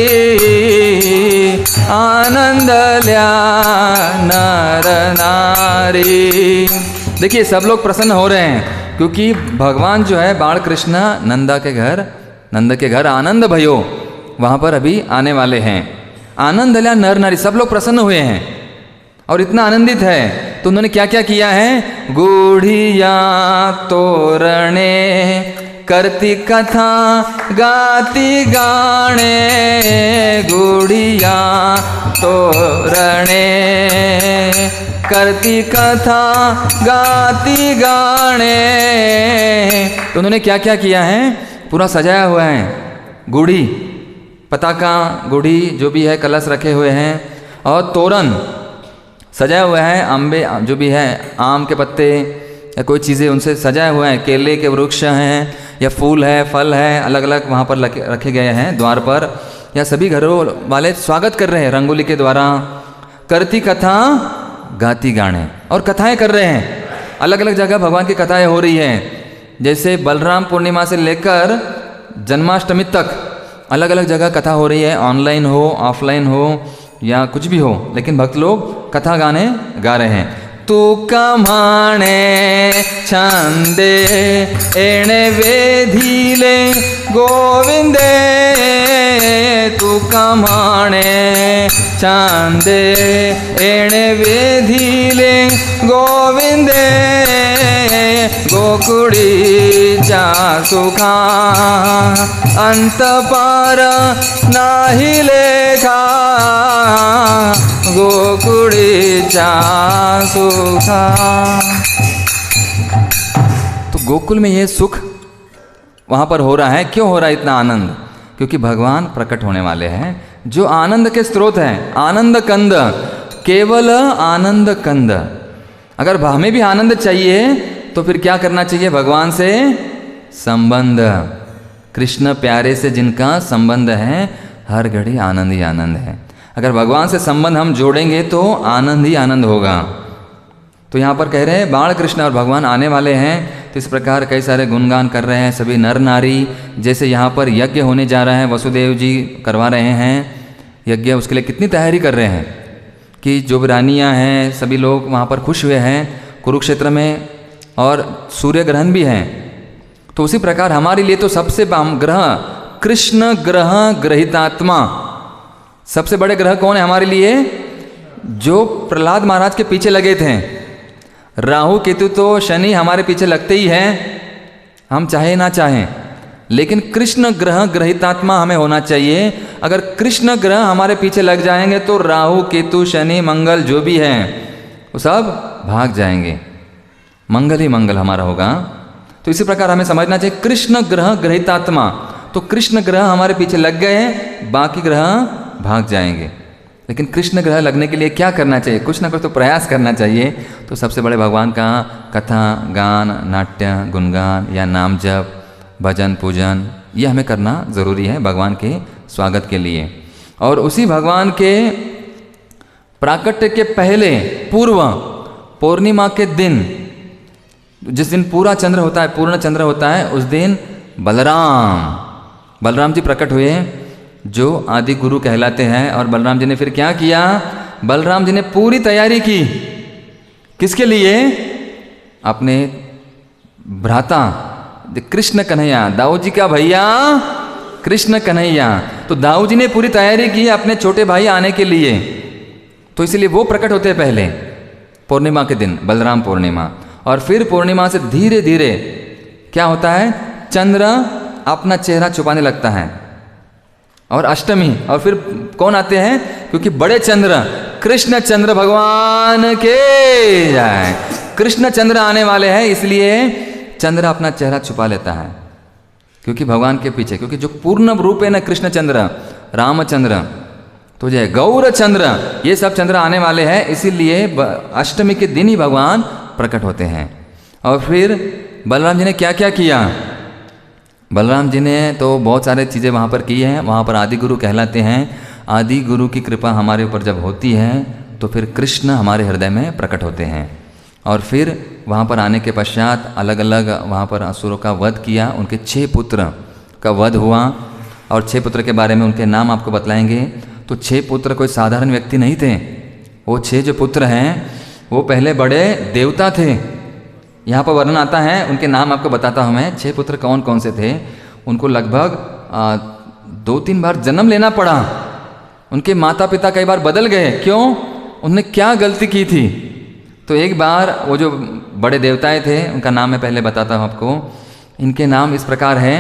आनंदल्या नर नारी। देखिए सब लोग प्रसन्न हो रहे हैं क्योंकि भगवान जो है बालकृष्ण नंदा के घर, नंद के घर आनंद भयो वहाँ पर अभी आने वाले हैं। आनंद लिया नर नारी, सब लोग प्रसन्न हुए हैं और इतना आनंदित है तो उन्होंने क्या क्या किया है। गूढ़िया तोरणे करती कथा गाती गाणे, गूढ़िया तोरणे करती कथा गाती गाणे। तो उन्होंने क्या क्या किया है, पूरा सजाया हुआ है। गुड़ी पताका, गुड़ी जो भी है, कलश रखे हुए हैं और तोरण सजाया हुआ है। अम्बे जो भी है, आम के पत्ते या कोई चीज़ें उनसे सजाया हुआ है। केले के वृक्ष हैं या फूल है, फल है, अलग अलग वहाँ पर रखे गए हैं द्वार पर। या सभी घरों वाले स्वागत कर रहे हैं रंगोली के द्वारा। करती कथा गाती गाने, और कथाएं कर रहे हैं। अलग अलग जगह भगवान की कथाएं हो रही हैं। जैसे बलराम पूर्णिमा से लेकर जन्माष्टमी तक अलग अलग जगह कथा हो रही है। ऑनलाइन हो, ऑफलाइन हो या कुछ भी हो, लेकिन भक्त लोग कथा गाने गा रहे हैं। तू कमाणे छंदे एणे वेधीले गोविंदे, तू कमाणे छंदे एणे वेधीले गोविंदे, गोकुळीच्या सुखा अंत पार नाही लेखा, गोकुळीच्या सुखा। तो गोकुल में ये सुख वहाँ पर हो रहा है। क्यों हो रहा है इतना आनंद? क्योंकि भगवान प्रकट होने वाले हैं जो आनंद के स्रोत हैं। आनंद कंद, केवल आनंद कंद। अगर हमें भी आनंद चाहिए तो फिर क्या करना चाहिए? भगवान से संबंध। कृष्ण प्यारे से जिनका संबंध है, हर घड़ी आनंद ही आनंद है। अगर भगवान से संबंध हम जोड़ेंगे तो आनंद ही आनंद होगा। तो यहाँ पर कह रहे हैं बाल कृष्ण और भगवान आने वाले हैं। तो इस प्रकार कई सारे गुणगान कर रहे हैं सभी नर नारी। जैसे यहाँ पर यज्ञ होने जा रहा है, वसुदेव जी करवा रहे हैं यज्ञ। उसके लिए कितनी तैयारी कर रहे हैं कि जो भी रानियाँ हैं सभी लोग वहाँ पर खुश हुए हैं कुरुक्षेत्र में, और सूर्य ग्रहण भी है। तो उसी प्रकार हमारे लिए तो सबसे ग्रह कृष्ण ग्रह ग्रहितात्मा, सबसे बड़े ग्रह कौन है हमारे लिए? जो प्रहलाद महाराज के पीछे लगे थे। राहु केतु तो शनि हमारे पीछे लगते ही हैं, हम चाहे ना चाहें, लेकिन कृष्ण ग्रह ग्रहितात्मा हमें होना चाहिए। अगर कृष्ण ग्रह हमारे पीछे लग जाएंगे तो राहु केतु शनि मंगल जो भी हैं वो सब भाग जाएंगे, मंगल ही मंगल हमारा होगा। तो इसी प्रकार हमें समझना चाहिए कृष्ण ग्रह ग्रहितात्मा। तो कृष्ण ग्रह हमारे पीछे लग गए, बाकी ग्रह भाग जाएंगे। लेकिन कृष्ण ग्रह लगने के लिए क्या करना चाहिए? कुछ ना कुछ तो प्रयास करना चाहिए। तो सबसे बड़े भगवान का कथा, गान, नाट्य, गुणगान या नाम जप, भजन, पूजन, ये हमें करना ज़रूरी है भगवान के स्वागत के लिए। और उसी भगवान के प्राकट्य के पहले पूर्व पूर्णिमा के दिन, जिस दिन पूरा चंद्र होता है, पूर्ण चंद्र होता है, उस दिन बलराम जी प्रकट हुए जो आदि गुरु कहलाते हैं। और बलराम जी ने फिर क्या किया? बलराम जी ने पूरी तैयारी की। किसके लिए? अपने भ्राता कृष्ण कन्हैया, दाऊ जी का भैया कृष्ण कन्हैया। तो दाऊ जी ने पूरी तैयारी की अपने छोटे भाई आने के लिए। तो इसलिए वो प्रकट होते हैं पहले पूर्णिमा के दिन, बलराम पूर्णिमा। और फिर पूर्णिमा से धीरे धीरे क्या होता है? चंद्र अपना चेहरा छुपाने लगता है। और अष्टमी, और फिर कौन आते हैं? क्योंकि बड़े चंद्र कृष्ण चंद्र भगवान के जाए, कृष्ण चंद्र आने वाले हैं। इसलिए चंद्र अपना चेहरा छुपा लेता है, क्योंकि भगवान के पीछे, क्योंकि जो पूर्ण रूप है ना कृष्णचंद्र, रामचंद्र, तो जय गौरचंद्र, ये सब चंद्र आने वाले हैं, इसीलिए अष्टमी के दिन ही भगवान प्रकट होते हैं। और फिर बलराम जी ने क्या क्या किया? बलराम जी ने तो बहुत सारे चीज़ें वहाँ पर की हैं, वहाँ पर आदि गुरु कहलाते हैं। आदि गुरु की कृपा हमारे ऊपर जब होती है तो फिर कृष्ण हमारे हृदय में प्रकट होते हैं। और फिर वहाँ पर आने के पश्चात अलग अलग वहाँ पर असुरों का वध किया, उनके 6 पुत्र का वध हुआ। और 6 पुत्र के बारे में उनके नाम आपको बतलाएंगे। तो 6 पुत्र कोई साधारण व्यक्ति नहीं थे, वो 6 जो पुत्र हैं वो पहले बड़े देवता थे। यहाँ पर वर्णन आता है, उनके नाम आपको बताता हूँ मैं। 6 पुत्र कौन कौन से थे? उनको लगभग 2-3 बार जन्म लेना पड़ा। उनके माता पिता कई बार बदल गए। क्यों? उन्होंने क्या गलती की थी? तो एक बार वो जो बड़े देवताएं थे, उनका नाम मैं पहले बताता हूँ आपको। इनके नाम इस प्रकार हैं,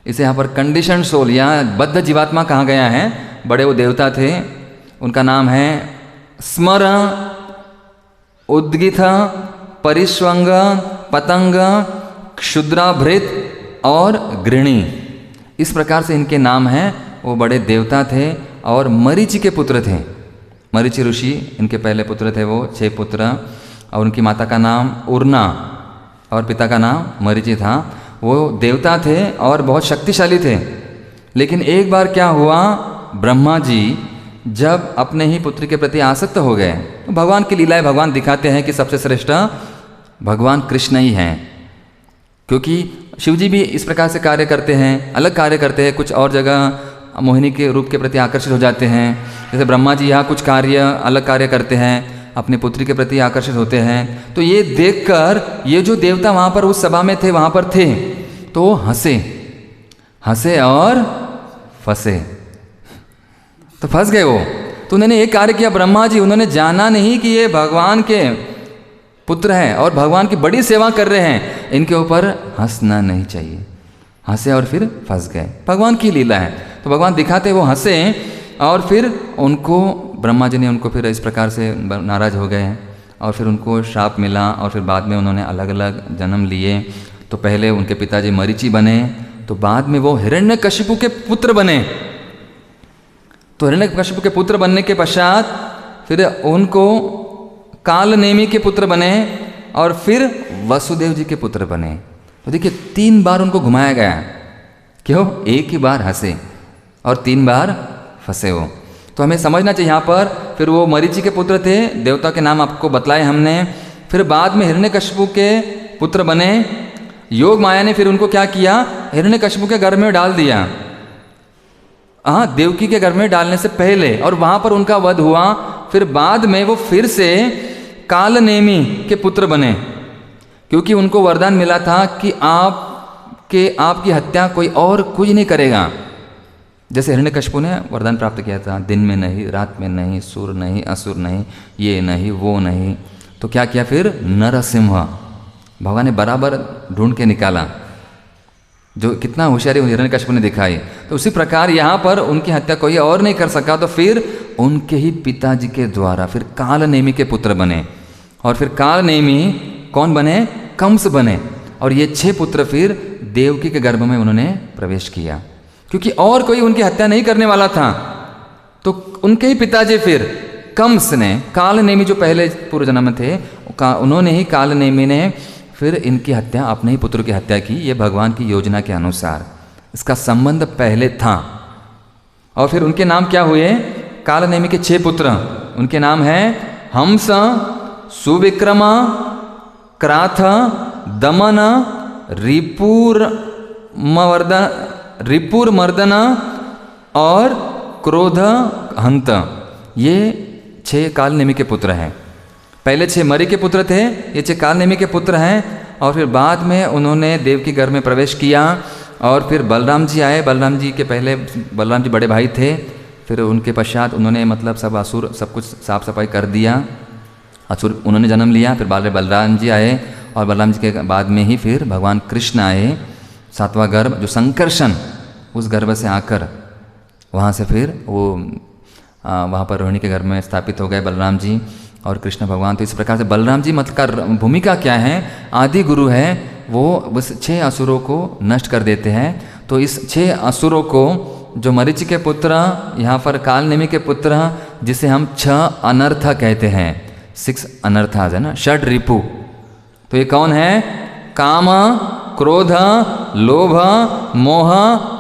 इसे यहाँ पर कंडीशन सोल या बद्ध जीवात्मा कहा गया है। बड़े वो देवता थे, उनका नाम है स्मर, उद्गिथ, परिष्वंग, पतंग, क्षुद्राभृत और गृणी। इस प्रकार से इनके नाम हैं। वो बड़े देवता थे और मरीचि के पुत्र थे। मरीचि ऋषि इनके पहले पुत्र थे, वो 6 पुत्र। और उनकी माता का नाम उर्ना और पिता का नाम मरीचि था। वो देवता थे और बहुत शक्तिशाली थे। लेकिन एक बार क्या हुआ, ब्रह्मा जी जब अपने ही पुत्र के प्रति आसक्त हो गए, तो भगवान की लीलाएं भगवान दिखाते हैं कि सबसे श्रेष्ठ भगवान कृष्ण ही हैं। क्योंकि शिव जी भी इस प्रकार से कार्य करते हैं, अलग कार्य करते हैं। कुछ और जगह मोहिनी के रूप के प्रति आकर्षित हो जाते हैं। जैसे ब्रह्मा जी यहाँ कुछ कार्य अलग कार्य करते हैं, अपने पुत्री के प्रति आकर्षित होते हैं। तो ये देखकर ये जो देवता वहाँ पर उस सभा में थे, वहाँ पर थे, तो हंसे और फंसे। तो फंस गए वो। तो उन्होंने एक कार्य किया, ब्रह्मा जी, उन्होंने जाना नहीं कि ये भगवान के पुत्र हैं और भगवान की बड़ी सेवा कर रहे हैं, इनके ऊपर हंसना नहीं चाहिए। हंसे और फिर फंस गए। भगवान की लीला है, तो भगवान दिखाते वो हंसे। और फिर उनको ब्रह्मा जी ने उनको फिर इस प्रकार से नाराज हो गए और फिर उनको श्राप मिला। और फिर बाद में उन्होंने अलग अलग जन्म लिए। तो पहले उनके पिताजी मरीचि बने, तो बाद में वो हिरण्यकशिपु के पुत्र बने। तो हिरण्यकशिपु के पुत्र बनने के पश्चात फिर उनको कालनेमी के पुत्र बने और फिर वसुदेव जी के पुत्र बने। तो देखिए 3 बार उनको घुमाया गया। क्यों? एक ही बार हंसे और 3 बार फंसे हो। तो हमें समझना चाहिए यहाँ पर। फिर वो मरीचि के पुत्र थे, देवता के नाम आपको बतलाए हमने। फिर बाद में हिरण्यकशिपु के पुत्र बने। योग माया ने फिर उनको क्या किया, हिरण्यकशिपु के घर में डाल दिया। हाँ, देवकी के घर में डालने से पहले, और वहाँ पर उनका वध हुआ। फिर बाद में वो फिर से कालनेमी के पुत्र बने, क्योंकि उनको वरदान मिला था कि आपकी हत्या कोई और कुछ नहीं करेगा। जैसे हिरण्यकशिपु ने वरदान प्राप्त किया था, दिन में नहीं, रात में नहीं, सुर नहीं, असुर नहीं, ये नहीं, वो नहीं। तो क्या किया फिर? नरसिंह भगवान ने बराबर ढूंढ के निकाला। जो कितना होशियारी हिरण्यकशिपु ने दिखाई। तो उसी प्रकार यहाँ पर उनकी हत्या कोई और नहीं कर सका। तो फिर उनके ही पिताजी के द्वारा फिर कालनेमी के पुत्र बने। और फिर कालनेमी कौन बने? कंस बने। और ये 6 पुत्र फिर देवकी के गर्भ में उन्होंने प्रवेश किया, क्योंकि और कोई उनकी हत्या नहीं करने वाला था। तो उनके ही पिताजी फिर कंस ने, कालनेमी जो पहले पूर्व जन्म में थे, उन्होंने ही, कालनेमी ने फिर इनकी हत्या, अपने ही पुत्र की हत्या की। ये भगवान की योजना के अनुसार इसका संबंध पहले था। और फिर उनके नाम क्या हुए? कालनेमी के 6 पुत्र, उनके नाम हैं हंस, सुविक्रम, क्राथ, दमन, रिपुरमर्दन और क्रोध हंत। ये 6 कालनेमी के पुत्र हैं। पहले 6 मरी के पुत्र थे, ये 6 कालनेमी के पुत्र हैं। और फिर बाद में उन्होंने देव के घर में प्रवेश किया। और फिर बलराम जी आए। बलराम जी के पहले, बलराम जी बड़े भाई थे। फिर उनके पश्चात उन्होंने मतलब सब असुर, सब कुछ साफ सफाई कर दिया। असुर उन्होंने जन्म लिया। फिर बलराम जी आए और बलराम जी के बाद में ही फिर भगवान कृष्ण आए। 7वां गर्भ जो संकर्षण, उस गर्भ से आकर वहाँ से फिर वो वहाँ पर रोहिणी के घर में स्थापित हो गए बलराम जी। और कृष्ण भगवान। तो इस प्रकार से बलराम जी मत का भूमिका क्या है, आदि गुरु है, वो उस 6 असुरों को नष्ट कर देते हैं। तो इस 6 असुरों को जो मरीचि के पुत्र, यहाँ पर कालनेमि के पुत्र, जिसे हम 6 अनर्थ कहते हैं, 6 अनर्थाज है ना, 6 रिपु। तो ये कौन है, काम, क्रोध, लोभ, मोह,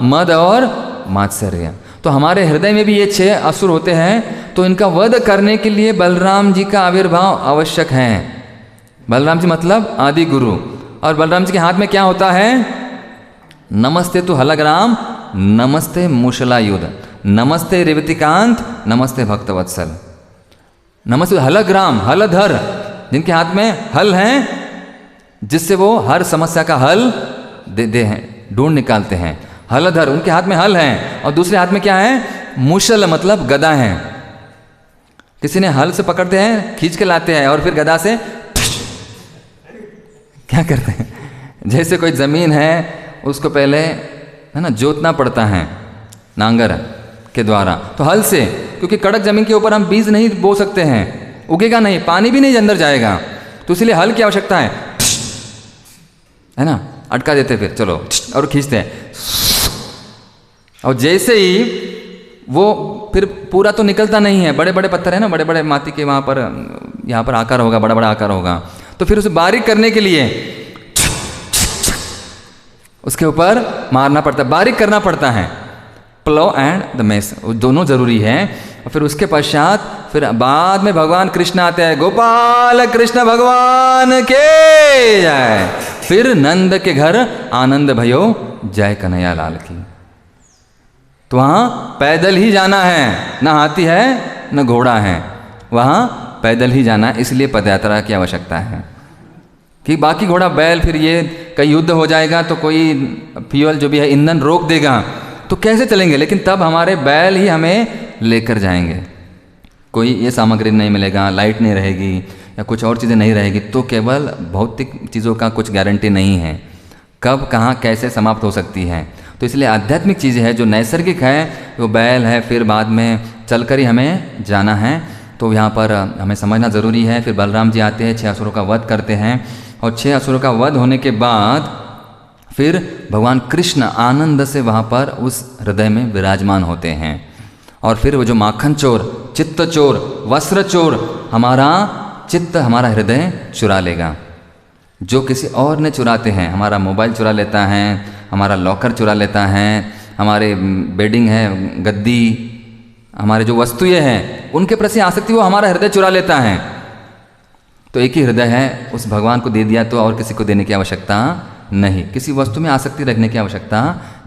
मद और मात्सर्य। तो हमारे हृदय में भी ये 6 असुर होते हैं। तो इनका वध करने के लिए बलराम जी का आविर्भाव आवश्यक है। बलराम जी मतलब आदि गुरु। और बलराम जी के हाथ में क्या होता है, नमस्ते तु हलग्राम, नमस्ते मूषलायुध, नमस्ते रेवतीकांत, नमस्ते भक्तवत्सल। नमस्ते हलग्राम, हलधर, जिनके हाथ में हल हैं, जिससे वो हर समस्या का हल दे हैं, ढूंढ निकालते हैं। हलधर, उनके हाथ में हल हैं, और दूसरे हाथ में क्या है, मूषल मतलब गदा है। किसी ने हल से पकड़ते हैं, खींच के लाते हैं, और फिर गदा से क्या करते हैं, जैसे कोई जमीन है उसको पहले है ना जोतना पड़ता है नांगर के द्वारा, तो हल से, क्योंकि कड़क जमीन के ऊपर हम बीज नहीं बो सकते हैं, उगेगा नहीं, पानी भी नहीं अंदर जाएगा, तो इसलिए हल की आवश्यकता है ना। अटका देते फिर चलो और खींचते हैं, और जैसे ही वो फिर पूरा तो निकलता नहीं है, बड़े बड़े पत्थर है ना, बड़े बड़े माटी के वहाँ पर, यहाँ पर आकार होगा, बड़ा बड़ा आकार होगा, तो फिर उसे बारीक करने के लिए उसके ऊपर मारना पड़ता है, बारीक करना पड़ता है। प्लो एंड द मेस दोनों जरूरी है। और फिर उसके पश्चात फिर बाद में भगवान कृष्ण आते हैं, गोपाल कृष्ण भगवान के जय। फिर नंद के घर आनंद भयो, जय कन्हैया लाल की। तो वहाँ पैदल ही जाना है, न हाथी है न घोड़ा है, वहाँ पैदल ही जाना है, इसलिए पदयात्रा की आवश्यकता है। कि बाकी घोड़ा बैल, फिर ये कहीं युद्ध हो जाएगा तो कोई फ्यूल जो भी है ईंधन रोक देगा, तो कैसे चलेंगे। लेकिन तब हमारे बैल ही हमें लेकर जाएंगे, कोई ये सामग्री नहीं मिलेगा, लाइट नहीं रहेगी या कुछ और चीज़ें नहीं रहेगी, तो केवल भौतिक चीज़ों का कुछ गारंटी नहीं है, कब कहाँ कैसे समाप्त हो सकती है। तो इसलिए आध्यात्मिक चीज़ें है जो नैसर्गिक है, वो बैल है, फिर बाद में चलकर ही हमें जाना है। तो यहाँ पर हमें समझना ज़रूरी है। फिर बलराम जी आते हैं, 6 असुरों का वध करते हैं, और 6 असुरों का वध होने के बाद फिर भगवान कृष्ण आनंद से वहाँ पर उस हृदय में विराजमान होते हैं। और फिर वो जो माखन चोर, चित्त चोर, वस्त्र चोर हमारा चित्त, हमारा हृदय चुरा लेगा, जो किसी और ने चुराते हैं। हमारा मोबाइल चुरा लेता है, हमारा लॉकर चुरा लेता है, हमारे बेडिंग है, गद्दी, हमारे जो वस्तुएं हैं उनके प्रति आसक्ति वो हमारा हृदय चुरा लेता है। तो एक ही हृदय है, उस भगवान को दे दिया तो और किसी को देने की आवश्यकता नहीं, किसी वस्तु में आसक्ति रखने की आवश्यकता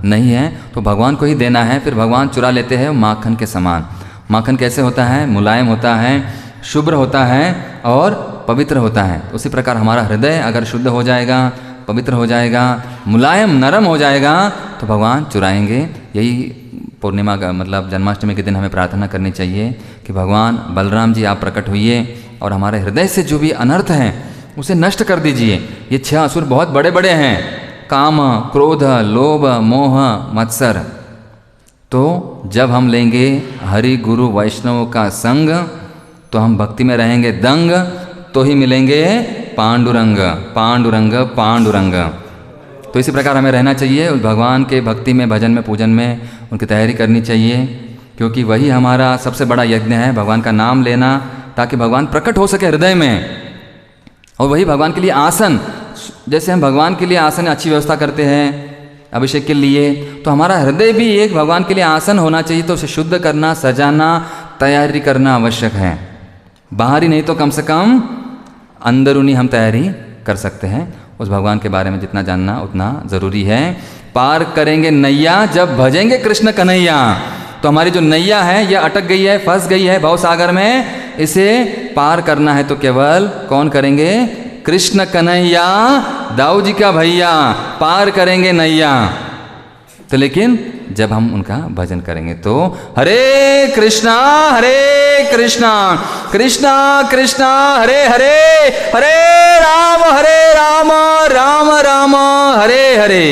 नहीं है, तो भगवान को ही देना है। फिर भगवान चुरा लेते हैं माखन के समान। माखन कैसे होता है, मुलायम होता है, शुभ्र होता है और पवित्र होता है। उसी प्रकार हमारा हृदय अगर शुद्ध हो जाएगा, पवित्र हो जाएगा, मुलायम नरम हो जाएगा, तो भगवान चुराएंगे। यही पूर्णिमा का मतलब जन्माष्टमी के दिन हमें प्रार्थना करनी चाहिए कि भगवान बलराम जी आप प्रकट होइए और हमारे हृदय से जो भी अनर्थ हैं उसे नष्ट कर दीजिए। ये 6 असुर बहुत बड़े बड़े हैं, काम, क्रोध, लोभ, मोह, मत्सर। तो जब हम लेंगे हरि गुरु वैष्णव का संग, तो हम भक्ति में रहेंगे दंग, तो ही मिलेंगे पांडुरंग, पांडुरंग, पांडुरंग। तो इसी प्रकार हमें रहना चाहिए, उस भगवान के भक्ति में, भजन में, पूजन में उनकी तैयारी करनी चाहिए, क्योंकि वही हमारा सबसे बड़ा यज्ञ है, भगवान का नाम लेना, ताकि भगवान प्रकट हो सके हृदय में। और वही भगवान के लिए आसन, जैसे हम भगवान के लिए आसन अच्छी व्यवस्था करते हैं अभिषेक के लिए, तो हमारा हृदय भी एक भगवान के लिए आसन होना चाहिए। तो उसे शुद्ध करना, सजाना, तैयारी करना आवश्यक है। बाहरी नहीं तो कम से कम अंदरूनी हम तैयारी कर सकते हैं। उस भगवान के बारे में जितना जानना उतना ज़रूरी है। पार करेंगे नैया जब भजेंगे कृष्ण कन्हैया। तो हमारी जो नैया है यह अटक गई है, फंस गई है भव सागर में, इसे पार करना है तो केवल कौन करेंगे, कृष्ण कन्हैया, दाऊ जी का भैया पार करेंगे नैया। तो लेकिन जब हम उनका भजन करेंगे तो हरे कृष्णा कृष्णा कृष्णा हरे हरे, हरे राम राम राम हरे हरे।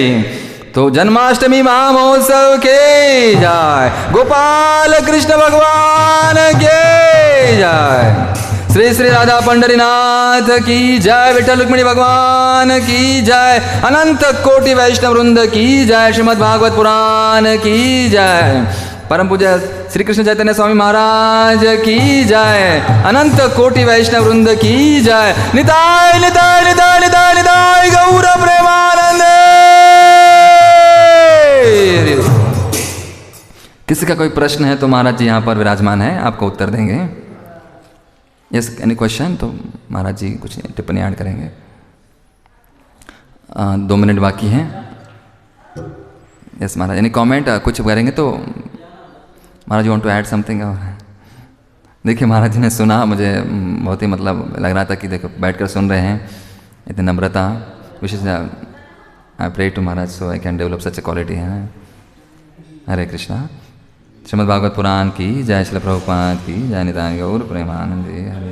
तो जन्माष्टमी महामहोत्सव के जय, गोपाल कृष्ण भगवान के जय। श्री श्री राधा पंडरीनाथ की जय, विठ्ठल रुक्मिणी भगवान की जय, अनंत कोटि वैष्णव वृंद की जय, श्रीमद् भागवत पुराण की जय, परम पूज्य श्री कृष्ण चैतन्य स्वामी महाराज की जय, अनंत कोटि वैष्णव वृंद की जय। निताय निताय निताय निताय निताय गौर प्रेमानंद। किसी का कोई प्रश्न है तो महाराज जी यहाँ पर विराजमान है, आपको उत्तर देंगे। Yes, any question? तो महाराज जी कुछ टिप्पणी ऐड करेंगे। 2 मिनट बाकी हैं। यस महाराज, एनी कमेंट कुछ करेंगे तो Maharaj you want to add something? देखिए महाराज जी ने सुना, मुझे बहुत ही मतलब लग रहा था कि देखो बैठकर सुन रहे हैं, इतनी नम्रता, विशेष I pray to Maharaj so I can develop such a quality है। हरे कृष्णा। श्रीमद् भागवत पुराण की जय, श्रील प्रभुपाद की जय, निताय गौर प्रेमानंद। हरे